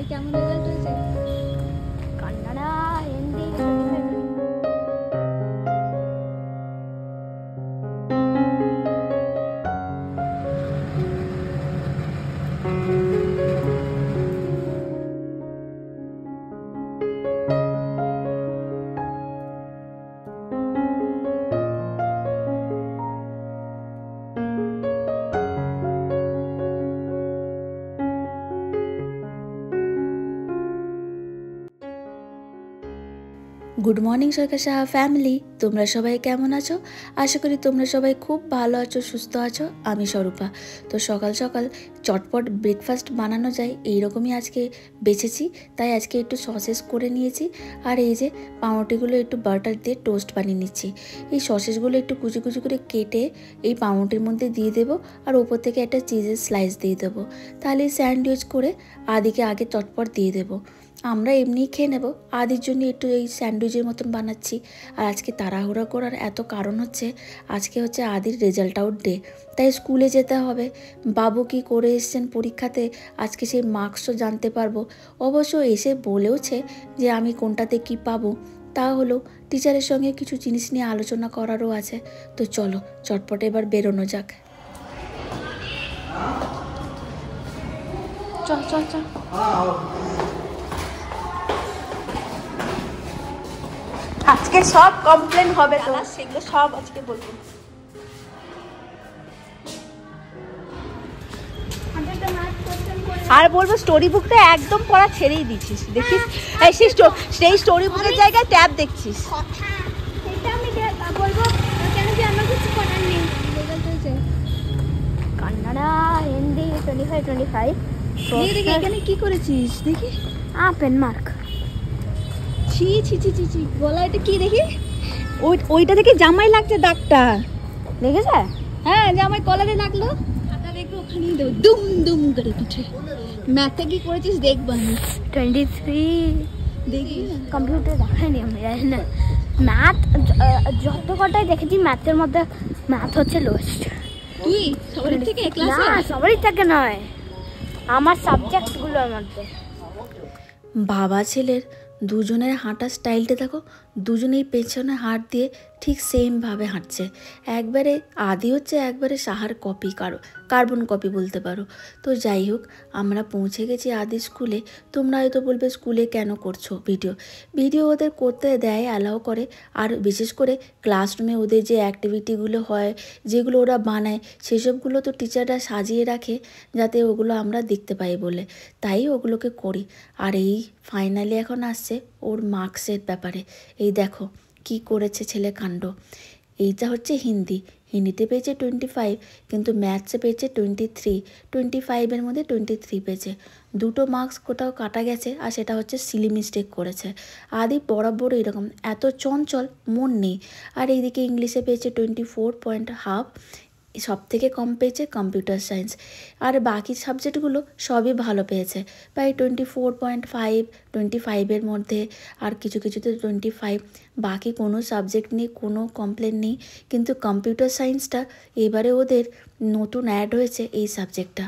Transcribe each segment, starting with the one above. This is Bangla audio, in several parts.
কেমন রেজাল্ট হয়েছে? কান্নাড়া, হিন্দি। গুড মর্নিং সরকার সাহা ফ্যামিলি, তোমরা সবাই কেমন আছো? আশা করি তোমরা সবাই খুব ভালো আছো, সুস্থ আছো। আমি স্বরূপা। তো সকাল সকাল চটপট ব্রেকফাস্ট বানানো যায় এইরকমই আজকে বেছেছি, তাই আজকে একটু সসেস করে নিয়েছি। আর এই যে পাউরুটিগুলো একটু বাটার দিয়ে টোস্ট বানিয়ে নিচ্ছি। এই সসেসগুলো একটু কুচি কুচি করে কেটে এই পাউরুটির মধ্যে দিয়ে দেবো, আর ওপর থেকে একটা চিজের স্লাইস দিয়ে দেবো। তাহলে স্যান্ডউইচ করে আদিকে আগে চটপট দিয়ে দেবো। আমরা এমনিই খেয়ে নেব, আদির জন্য একটু এই স্যান্ডউইচের মতন বানাচ্ছি। আর আজকে তাড়াহুড়া করার এত কারণ হচ্ছে আজকে হচ্ছে আদির রেজাল্ট আউট ডে, তাই স্কুলে যেতে হবে। বাবু কি করে এসছেন পরীক্ষাতে আজকে সেই মার্কসও জানতে পারবো। অবশ্য এসে বলেওছে যে আমি কোনটাতে কি পাবো, তা হলো টিচারের সঙ্গে কিছু জিনিস নিয়ে আলোচনা করারও আছে। তো চলো চটপট এবার বেরোনো যাক। চল চল চল। আজকে সব কমপ্লেন হবে, তো সেগুলো সব আজকে বলবো। আর বলবো স্টোরি বুকটা একদম পড়া ছেড়েই দিচ্ছিস, দেখিস সেই স্টোরি বুকের জায়গায় ট্যাব দেখছিস। কান্নাড়া, হিন্দি 25 দেখি এখানে কি করেছিস, দেখি। Pen mark. ছি ছি ছি ছি ছি, গলা এটা কি দেখি? ওইটা দেখে জামাই লাগছে দাগটা, দেখেছে? হ্যাঁ জামাই কলারে লাগলো। খাতা দেখবে ওখানেই দেবো দুম দুম করে পিঠে। ম্যাথে কি করেছিস দেখবা? 23 দেখি কম্পিউটার দেখায়নি আমি, জানি না। ম্যাথ যত কটাই দেখেছি ম্যাথের মধ্যে ম্যাথ হচ্ছে লোয়েস্ট। তুই সবার থেকে ক্লাসে? না, সবারই থেকে নয়, আমার সাবজেক্টগুলোর মধ্যে। বাবা ছেলের দুজনের হাঁটার স্টাইলটা দেখো, দুজনেই পেছনে হাত দিয়ে ঠিক সেমভাবে হাঁটছে। একবারে আদি হচ্ছে একবারে সাহার কপি, কার্বন কপি বলতে পারো। তো যাই হোক, আমরা পৌঁছে গেছি আদি স্কুলে। তোমরা হয়তো বলবে স্কুলে কেন করছো ভিডিও ওদের করতে দেয়, অ্যালাউ করে। আর বিশেষ করে ক্লাসরুমে ওদের যে অ্যাক্টিভিটিগুলো হয়, যেগুলো ওরা বানায়, সেসবগুলো তো টিচাররা সাজিয়ে রাখে যাতে ওগুলো আমরা দেখতে পাই বলে, তাই ওগুলোকে করি। আর এই ফাইনালি এখন আসছে ওর মার্কসের ব্যাপারে। এই দেখো কি করেছে ছেলে কাণ্ড। এইটা হচ্ছে হিন্দিতে পেয়েছে 25, কিন্তু ম্যাথসে পেয়েছে 23। 25-এর মধ্যে 23 পেয়েছে। দুটো মার্কস কোথাও কাটা গেছে, আর সেটা হচ্ছে সিলি মিস্টেক করেছে। আদি বরাবর এরকম, এত চঞ্চল, মন নেই। আর এইদিকে ইংলিশে পেয়েছে 24.5। সব থেকে কম পেয়েছে কম্পিউটার সায়েন্স। আর বাকি সাবজেক্টগুলো সবই ভালো পেয়েছে, প্রায় 24.5, 25-এর মধ্যে। আর কিছু কিছুতে 25। বাকি কোনো সাবজেক্ট নিয়ে কোনো কমপ্লেন নেই, কিন্তু কম্পিউটার সায়েন্সটা এবারে ওদের নতুন অ্যাড হয়েছে এই সাবজেক্টটা।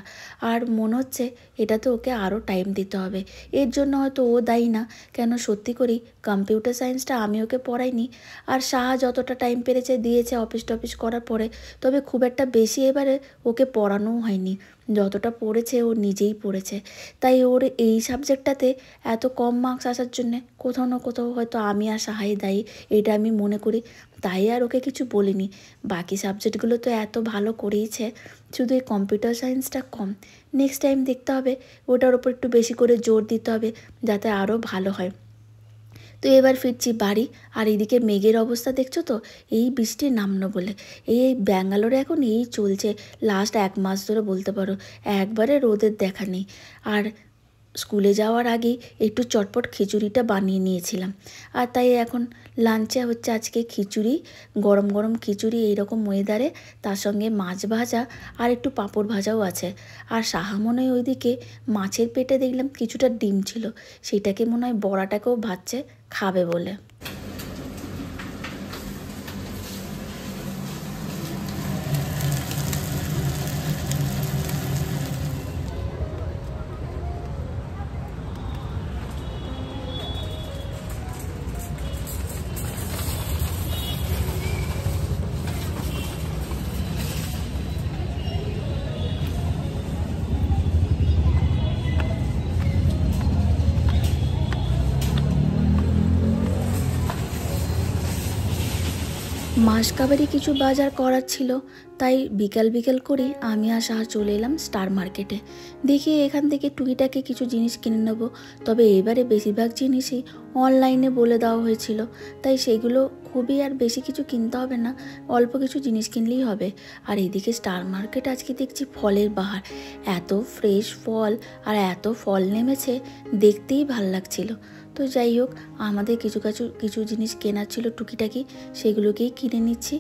আর মনে হচ্ছে এটাতে ওকে আরও টাইম দিতে হবে। এর জন্য হয়তো ও দায়ী না, কেন সত্যি করেই কম্পিউটার সায়েন্সটা আমি ওকে পড়াইনি। আর সাহা যতটা টাইম পেরেছে দিয়েছে অফিস টফিস করার পরে, তবে খুব একটা বেশি এবারে ওকে পড়ানোও হয়নি। যতটা পড়েছে ও নিজেই পড়েছে। তাই ওর এই সাবজেক্টটাতে এত কম মার্কস আসার জন্যে কোথাও না কোথাও হয়তো আমি আর সাহাই দায়ী, এটা আমি মনে করি। তাই আর ওকে কিছু বলিনি। বাকি সাবজেক্টগুলো তো এত ভালো করেইছে, শুধু এই কম্পিউটার সায়েন্সটা কম। নেক্সট টাইম দেখতে হবে, ওটার ওপর একটু বেশি করে জোর দিতে হবে যাতে আরও ভালো হয়। তো এবার ফিরছি বাড়ি। আর এইদিকে মেঘের অবস্থা দেখছো তো, এই বৃষ্টি নামলো বলে। এই ব্যাঙ্গালোরে এখন এই চলছে, লাস্ট 1 মাস ধরে বলতে পারো, একবারে রোদের দেখা নেই। আর স্কুলে যাওয়ার আগেই একটু চটপট খিচুড়িটা বানিয়ে নিয়েছিলাম। আর তাই এখন লাঞ্চে হচ্ছে আজকে খিচুড়ি, গরম গরম খিচুড়ি এইরকম ওয়েদারে, তার সঙ্গে মাছ ভাজা আর একটু পাঁপড় ভাজাও আছে। আর সাহা মনে হয় ওইদিকে মাছের পেটে দেখলাম কিছুটা ডিম ছিল, সেটাকে মনে হয় বড়াটাকেও ভাজছে খাবে বলে। মাসকাবারি কিছু বাজার করার ছিল, তাই বিকাল বিকাল করেই আমি আর সাহা চলে এলাম স্টার মার্কেটে। দেখি এখান থেকে টুকিটাকে কিছু জিনিস কিনে নেবো। তবে এবারে বেশিরভাগ জিনিসই অনলাইনে বলে দেওয়া হয়েছিল, তাই সেগুলো খুবই আর বেশি কিছু কিনতে হবে না, অল্প কিছু জিনিস কিনলেই হবে। আর এদিকে স্টার মার্কেট আজকে দেখছি ফলের বাহার, এত ফ্রেশ ফল আর এত ফল নেমেছে, দেখতেই ভাল লাগছিল। তো যাই হোক, আমাদের কিছু জিনিস কেনার ছিল টুকিটাকি, সেগুলোকেই কিনে নিচ্ছি।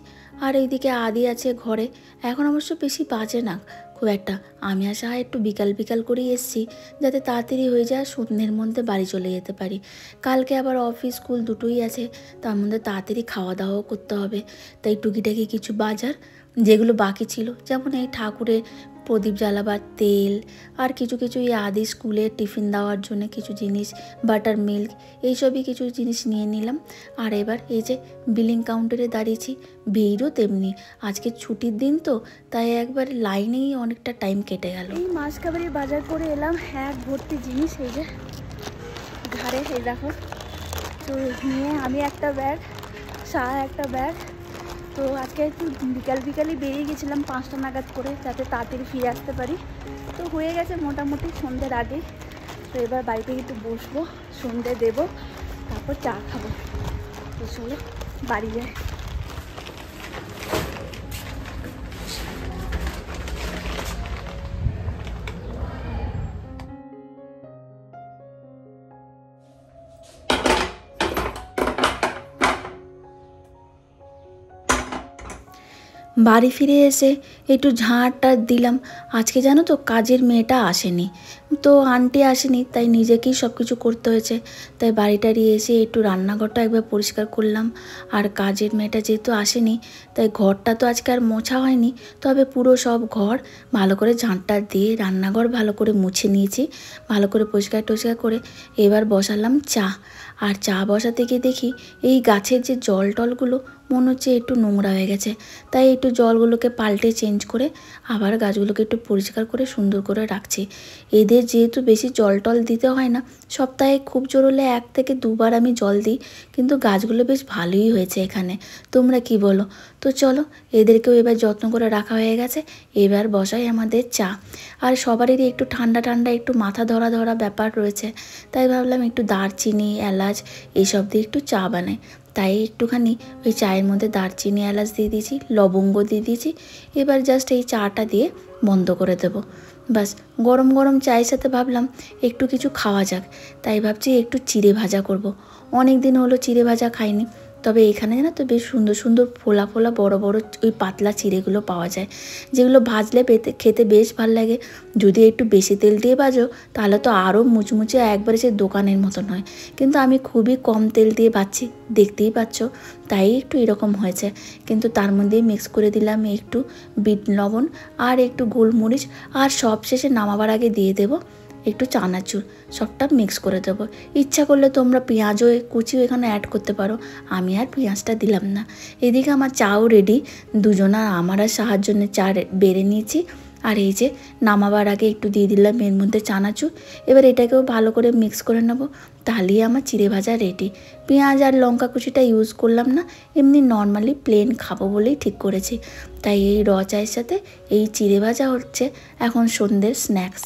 আর এইদিকে আদি আছে ঘরে, এখন অবশ্য বেশি বাজে না খুব একটা। আমি আর সাহা একটু বিকাল করেই এসছি, যাতে তাড়াতাড়ি হয়ে যায়, সন্ধ্যের মধ্যে বাড়ি চলে যেতে পারি। কালকে আবার অফিস স্কুল দুটোই আছে, তার মধ্যে তাড়াতাড়ি খাওয়া দাওয়াও করতে হবে। তাই টুকিটাকি কিছু বাজার যেগুলো বাকি ছিল, যেমন এই ঠাকুরের প্রদীপ জ্বালাবার তেল, আর কিছু এই আদি স্কুলে টিফিন দেওয়ার জন্য কিছু জিনিস, বাটার মিল্ক, এইসবই কিছু জিনিস নিয়ে নিলাম। আর এবার এই যে বিলিং কাউন্টারে দাঁড়িয়েছি, ভিড়ও তেমনি, আজকে ছুটির দিন তো, তাই একবার লাইনেই অনেকটা টাইম কেটে গেল। এই মাসকাবারি বাজার করে এলাম, এক ভর্তি জিনিস এই যে ঘাড়ে, এই দেখো। তো নিয়ে আমি একটা ব্যাগ, সাহা একটা ব্যাগ। তো আজকে একটু বিকালই বেরিয়ে গেছিলাম 5টা নাগাদ করে, যাতে তাড়াতাড়ি ফিরে আসতে পারি। তো হয়ে গেছে মোটামুটি সন্ধ্যের আগে। তো এবার বাড়িতে একটু বসবো, সন্ধ্যে দেবো, তারপর চা খাবো। তো চলো বাড়ি যাই। বাড়ি ফিরে এসে একটু ঝাঁটটা দিলাম। আজকে জানো তো কাজের মেয়েটা আসেনি, তো আন্টি আসেনি, তাই নিজেকেই সব কিছু করতে হয়েছে। তাই বাড়িটারি এসে একটু রান্নাঘরটা একবার পরিষ্কার করলাম। আর কাজের মেয়েটা যেহেতু আসেনি, তাই ঘরটা তো আজকে আর মোছা হয়নি, তবে পুরো সব ঘর ভালো করে ঝাঁটটা দিয়ে রান্নাঘর ভালো করে মুছে নিয়েছি, ভালো করে পরিষ্কার করে এবার বসালাম চা। আর চা বসাতে গিয়ে দেখি এই গাছের যে জল টলগুলো মনে হচ্ছে একটু নোংরা হয়ে গেছে, তাই একটু জলগুলোকে পাল্টে চেঞ্জ করে আবার গাছগুলোকে একটু পরিষ্কার করে সুন্দর করে রাখছি। এদের যেহেতু বেশি জল টল দিতে হয় না, সপ্তাহে খুব জোর হলে 1 থেকে 2 বার আমি জল দিই, কিন্তু গাছগুলো বেশ ভালোই হয়েছে এখানে। তোমরা কি বলো? তো চলো, এদেরকেও এবার যত্ন করে রাখা হয়ে গেছে, এবার বসাই আমাদের চা। আর সবারই একটু ঠান্ডা একটু মাথা ধরা ব্যাপার রয়েছে, তাই ভাবলাম একটু দারচিনি, এলাচ এইসব দিয়ে একটু চা বানাই। তাই একটুখানি ওই চায়ের মধ্যে দারচিনি, এলাচ দিয়ে দিয়েছি, লবঙ্গ দিয়ে দিয়েছি। এবার জাস্ট এই চাটা দিয়ে বন্ধ করে দেবো। বাস, গরম চায়ের সাথে ভাবলাম একটু কিছু খাওয়া যাক, তাই ভাবছি একটু চিড়ে ভাজা করব। অনেক দিন হলো চিড়ে ভাজা খাইনি, তবে এখানে না তো বেশ সুন্দর ফোলা বড় ওই পাতলা চিড়েগুলো পাওয়া যায়, যেগুলো ভাজলে খেতে বেশ ভালো লাগে। যদি একটু বেশি তেল দিয়ে ভাজো তাহলে তো আরও মুচমুচে একবারে সে দোকানের মতন হয়, কিন্তু আমি খুবই কম তেল দিয়ে ভাজছি, দেখতেই পাচ্ছ, তাই একটু এরকম হয়েছে। কিন্তু তার মধ্যেই মিক্স করে দিলাম একটু বিট লবণ আর একটু গোলমরিচ, আর সবশেষে নামাবার আগে দিয়ে দেবো একটু চানাচুর, সবটা মিক্স করে দেবো। ইচ্ছা করলে তোমরা পেঁয়াজও কুচিও এখানে অ্যাড করতে পারো, আমি আর পেঁয়াজটা দিলাম না। এদিকে আমার চাও রেডি, দুজনা আমার আর সাহার জন্য চা বেড়ে নিয়েছি। আর এই যে নামাবার আগে একটু দিয়ে দিলাম এর মধ্যে চানাচুর। এবার এটাকেও ভালো করে মিক্স করে নেবো, তাহলেই আমার চিড়ে ভাজা রেডি। পেঁয়াজ আর লঙ্কা কুচিটা ইউজ করলাম না, এমনি নর্মালি প্লেন খাবো বলেই ঠিক করেছি। তাই এই র চায়ের সাথে এই চিড়ে ভাজা হচ্ছে এখন সন্ধ্যের স্ন্যাক্স।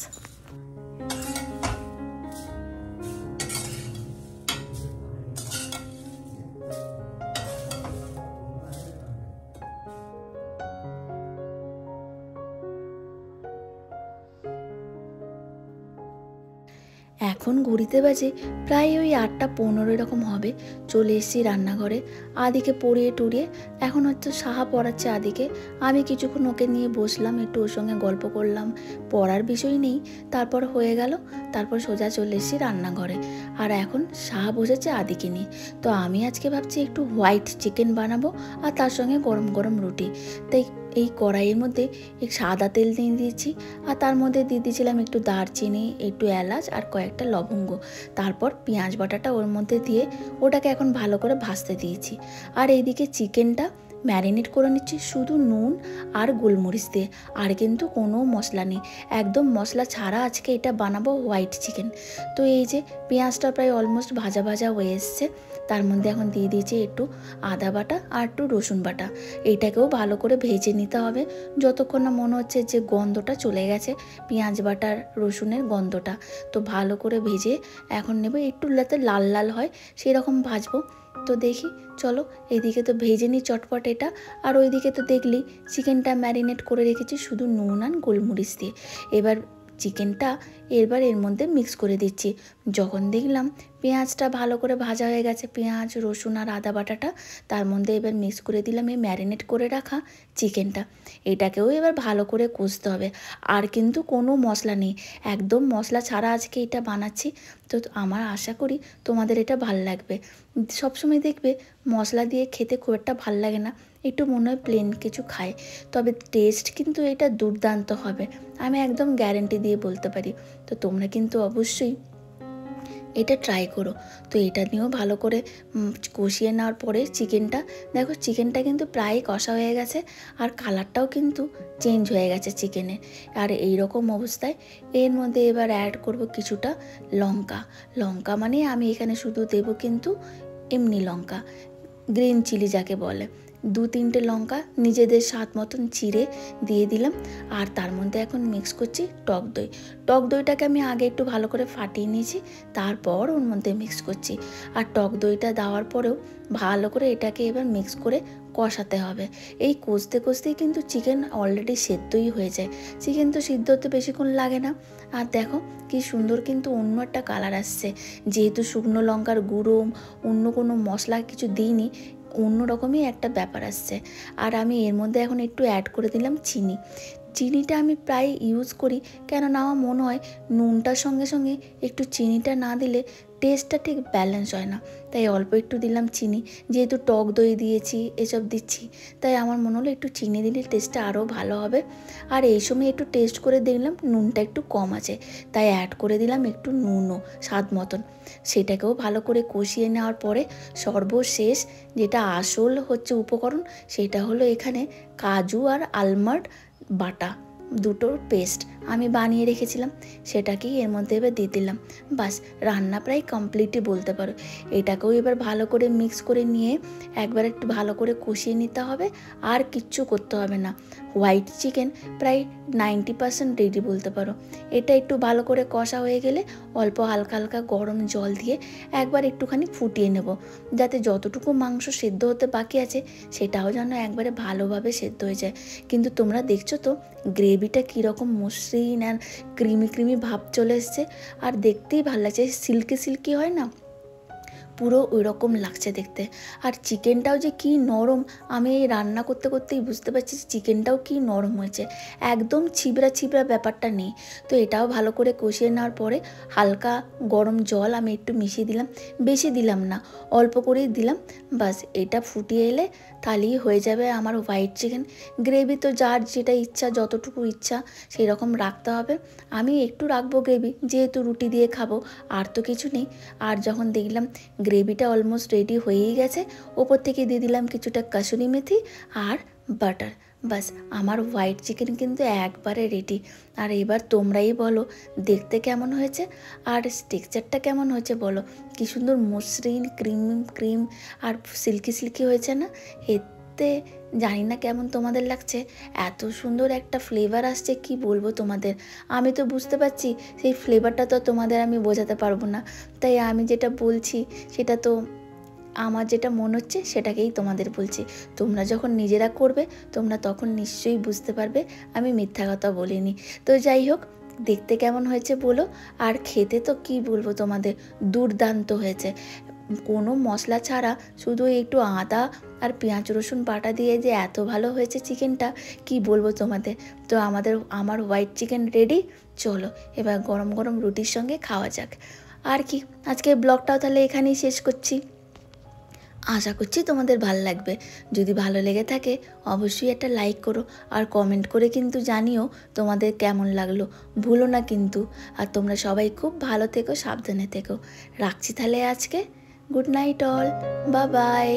এখন ঘড়িতে বাজে প্রায় ওই 8টা 15 এরকম হবে। চলে এসেছি রান্নাঘরে, আদিকে পড়িয়ে টুরিয়ে এখন হচ্ছে সাহা পড়াচ্ছে আদিকে। আমি কিছুক্ষণ ওকে নিয়ে বসলাম, একটু ওর সঙ্গে গল্প করলাম, পড়ার বিষয় নেই। তারপর হয়ে গেল, তারপর সোজা চলে এসেছি রান্নাঘরে। আর এখন সাহা বসেছে আদিকে নিয়ে। তো আমি আজকে ভাবছি একটু হোয়াইট চিকেন বানাবো, আর তার সঙ্গে গরম রুটি। তাই এই কড়াইয়ের মধ্যে এক সাদা তেল দিয়ে দিয়েছি, আর তার মধ্যে দিয়ে দিয়েছিলাম একটু দারচিনি, একটু এলাচ আর কয়েকটা লবঙ্গ। তারপর পেঁয়াজ বাটাটা ওর মধ্যে দিয়ে ওটাকে এখন ভালো করে ভাজতে দিয়েছি। আর এইদিকে চিকেনটা ম্যারিনেট করে নিচ্ছি শুধু নুন আর গোলমরিচ দিয়ে, আর কিন্তু কোনো মশলা নেই, একদম মশলা ছাড়া আজকে এটা বানাবো হোয়াইট চিকেন। তো এই যে পেঁয়াজটা প্রায় অলমোস্ট ভাজা ভাজা হয়ে এসছে, তার মধ্যে এখন দিয়ে দিয়েছি একটু আদা বাটা আর একটু রসুন বাটা। এইটাকেও ভালো করে ভেজে নিতে হবে যতক্ষণ না মনে হচ্ছে যে গন্ধটা চলে গেছে, পেঁয়াজ বাটার রসুনের গন্ধটা। তো ভালো করে ভেজে এখন নেব, একটু যাতে লাল লাল হয় সেই রকম ভাজবো। তো দেখি চলো, এইদিকে তো ভেজে নিই চটপট এটা, আর ওইদিকে তো দেখলি চিকেনটা ম্যারিনেট করে রেখেছি শুধু নুন আর গোলমরিচ দিয়ে। এবার চিকেনটা এর মধ্যে মিক্স করে দিচ্ছি। যখন দেখলাম পেঁয়াজটা ভালো করে ভাজা হয়ে গেছে, পেঁয়াজ রসুন আর আদা বাটাটা, তার মধ্যে এবার মিক্স করে দিলাম এই ম্যারিনেট করে রাখা চিকেনটা। এটাকেও এবার ভালো করে কষতে হবে, আর কিন্তু কোনো মশলা নেই, একদম মশলা ছাড়া আজকে এটা বানাচ্ছি। তো আমার আশা করি তোমাদের এটা ভাল লাগবে। সবসময় দেখবে মশলা দিয়ে খেতে খুব একটা ভাল লাগে না, একটু মনে হয় প্লেন কিছু খায়, তবে টেস্ট কিন্তু এটা দুর্দান্ত হবে, আমি একদম গ্যারেন্টি দিয়ে বলতে পারি। তো তোমরা কিন্তু অবশ্যই এটা ট্রাই করো। তো এটা নিয়েও ভালো করে কষিয়ে নেওয়ার পরে চিকেনটা, দেখো চিকেনটা কিন্তু প্রায় কষা হয়ে গেছে, আর কালারটাও কিন্তু চেঞ্জ হয়ে গেছে চিকেনের। আর এই রকম অবস্থায় এর মধ্যে এবার অ্যাড করব কিছুটা লঙ্কা, মানে আমি এখানে শুধু দেব কিন্তু এমনি লঙ্কা, গ্রিন চিলি যাকে বলে, 2-3টে লঙ্কা নিজেদের স্বাদ মতন চিড়ে দিয়ে দিলাম। আর তার মধ্যে এখন মিক্স করছি টক দইটাকে আমি আগে একটু ভালো করে ফাটিয়ে নিয়েছি, তারপর ওর মধ্যে মিক্স করছি। আর টক দইটা দেওয়ার পরেও ভালো করে এটাকে এবার মিক্স করে কষাতে হবে। এই কষতেই কিন্তু চিকেন অলরেডি সেদ্ধই হয়ে যায়, চিকেন তো সিদ্ধ হতে বেশিক্ষণ লাগে না। আর দেখো কি সুন্দর কিন্তু অন্য একটা কালার আসছে, যেহেতু শুকনো লঙ্কার গুঁড়ো অন্য কোনো মশলা কিছু দিইনি, অন্যরকমই একটা ব্যাপার আসছে। আর আমি এর মধ্যে এখন একটু অ্যাড করে দিলাম চিনিটা আমি প্রায় ইউজ করি, কেননা আমার মনে হয় নুনটার সঙ্গে সঙ্গে একটু চিনিটা না দিলে টেস্টটা ঠিক ব্যালেন্স হয় না, তাই অল্প একটু দিলাম চিনি, যেহেতু টক দই দিয়েছি এসব দিচ্ছি, তাই আমার মনে হলো একটু চিনি দিলে টেস্টটা আরও ভালো হবে। আর এই সময় একটু টেস্ট করে দেখলাম নুনটা একটু কম আছে, তাই অ্যাড করে দিলাম একটু নুনও স্বাদ মতন। সেটাকেও ভালো করে কষিয়ে নেওয়ার পরে সর্বশেষ যেটা আসল হচ্ছে উপকরণ, সেটা হলো এখানে কাজু আর আলমন্ড বাটা, দুটোর পেস্ট আমি বানিয়ে রেখেছিলাম, সেটাকেই এর মধ্যে এবার দিয়ে দিলাম। বাস রান্না প্রায় কমপ্লিটই বলতে পারো। এটাকেও এবার ভালো করে মিক্স করে নিয়ে একবার একটু ভালো করে কষিয়ে নিতে হবে, আর কিচ্ছু করতে হবে না। হোয়াইট চিকেন প্রায় 90% রেডি বলতে পারো। এটা একটু ভালো করে কষা হয়ে গেলে অল্প হালকা গরম জল দিয়ে একবার একটুখানি ফুটিয়ে নেব, যাতে যতটুকু মাংস সেদ্ধ হতে বাকি আছে সেটাও যেন একবারে ভালোভাবে সেদ্ধ হয়ে যায়। কিন্তু তোমরা দেখছো তো গ্রেভিটা কীরকম মসৃণ আর ক্রিমি ভাব চলে এসছে, আর দেখতেই ভালো লাগছে, সিল্কি হয় না, পুরো ওই রকম লাগছে দেখতে। আর চিকেনটাও যে কি নরম, আমি এই রান্না করতেই বুঝতে পারছি চিকেনটাও কি নরম হয়েছে, একদম ছিবড়া ব্যাপারটা নেই। তো এটাও ভালো করে কষিয়ে নেওয়ার পরে হালকা গরম জল আমি একটু মিশিয়ে দিলাম, বেশি দিলাম না, অল্প করেই দিলাম। বাস এটা ফুটিয়ে এলে তাহলেই হয়ে যাবে আমার হোয়াইট চিকেন। গ্রেভি তো যার যেটা ইচ্ছা, যতটুকু ইচ্ছা সেই রকম রাখতে হবে। আমি একটু রাখবো গ্রেভি, যেহেতু রুটি দিয়ে খাবো, আর তো কিছু নেই। আর যখন দেখলাম গ্রেভিটা অলমোস্ট রেডি হয়েই গেছে, ওপর থেকে দিয়ে দিলাম কিছুটা কাসুরি মেথি আর বাটার। বাস আমার হোয়াইট চিকেন কিন্তু একবারে রেডি। আর এবার তোমরাই বলো দেখতে কেমন হয়েছে আর টেক্সচারটা কেমন হয়েছে বলো, কি সুন্দর মসৃণ ক্রিম আর সিল্কি হয়েছে না? এতে জানি না কেমন তোমাদের লাগছে, এত সুন্দর একটা ফ্লেভার আসছে কি বলবো তোমাদের। আমি তো বুঝতে পারছি সেই ফ্লেভারটা তো তোমাদের আমি বোঝাতে পারবো না, তাই আমি যেটা বলছি সেটা তো আমার যেটা মনে হচ্ছে সেটাকেই তোমাদের বলছি। তোমরা যখন নিজেরা করবে তোমরা তখন নিশ্চয়ই বুঝতে পারবে আমি মিথ্যা কথা বলিনি। তো যাই হোক, দেখতে কেমন হয়েছে বলো, আর খেতে তো কি বলবো তোমাদের, দুর্দান্ত হয়েছে। কোনো মশলা ছাড়া শুধু একটু আদা আর পেঁয়াজ রসুন বাটা দিয়ে যে এত ভালো হয়েছে চিকেনটা, কি বলবো তোমাদের। তো আমার হোয়াইট চিকেন রেডি, চলো এবার গরম গরম রুটির সঙ্গে খাওয়া যাক। আর কি, আজকে ব্লগটাও তাহলে এখানেই শেষ করছি। আশা করছি তোমাদের ভালো লাগবে। যদি ভালো লেগে থাকে অবশ্যই একটা লাইক করো, আর কমেন্ট করে কিন্তু জানিও তোমাদের কেমন লাগলো, ভুলো না কিন্তু। আর তোমরা সবাই খুব ভালো থেকো, সাবধানে থেকো। রাখছি তাহলে আজকে, good night all, bye bye.